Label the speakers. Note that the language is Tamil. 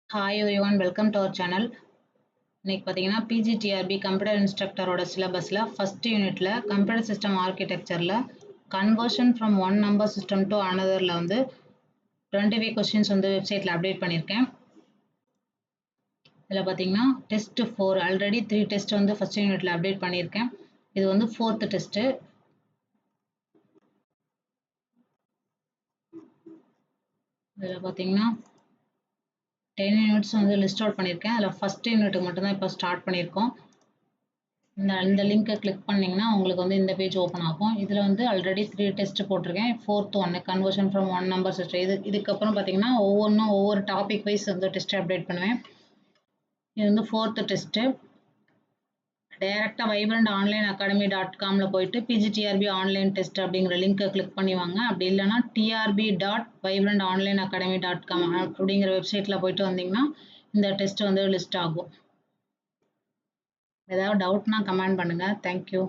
Speaker 1: Hi everyone, welcome to our channel. இன்னைக்கு பார்த்தீங்கன்னா PGTRB கம்ப்யூட்டர் இன்ஸ்ட்ரக்டரோட சிலபஸில் ஃபர்ஸ்ட் யூனிட்ல கம்ப்யூட்டர் சிஸ்டம் ஆர்கிடெக்சரில் conversion from one number system to அனதரில் வந்து 25 கொஸ்டின்ஸ் வந்து வெப்சைட்டில் அப்டேட் பண்ணியிருக்கேன். இதில் பார்த்தீங்கன்னா டெஸ்ட் 4 ஆல்ரெடி 3 டெஸ்ட் வந்து ஃபர்ஸ்ட் யூனிட்ல அப்டேட் பண்ணியிருக்கேன். இது வந்து 4th டெஸ்ட்டு. இதில் பார்த்தீங்கன்னா 10 யூனிட்ஸ் வந்து லிஸ்ட் அவுட் பண்ணியிருக்கேன். அதில் ஃபர்ஸ்ட் யூனிட்டுக்கு மட்டும்தான் இப்போ ஸ்டார்ட் பண்ணியிருக்கோம். இந்த லிங்கை கிளிக் பண்ணிங்கன்னா உங்களுக்கு வந்து இந்த பேஜ் ஓப்பன் ஆகும். இதில் வந்து ஆல்ரெடி 3 டெஸ்ட் போட்டிருக்கேன். 4th ஒன்று conversion from one number system. இதுக்கப்புறம் பார்த்தீங்கன்னா ஒவ்வொரு டாபிக் வைஸ் வந்து டெஸ்ட் அப்டேட் பண்ணுவேன். இது வந்து 4th டெஸ்ட்டு. டைரெக்டாக vibrantOnlineacademy.comல போயிட்டு PGTRB ஆன்லைன் டெஸ்ட் அப்படிங்கிற லிங்கை கிளிக் பண்ணிவாங்க. அப்படி இல்லைன்னா trb.vibrantOnlineacademy.com அப்படிங்கிற வெப்சைட்டில் போயிட்டு வந்தீங்கன்னா இந்த டெஸ்ட் வந்து லிஸ்ட் ஆகும். ஏதாவது டவுட்னா கமெண்ட் பண்ணுங்கள். தேங்க்யூ.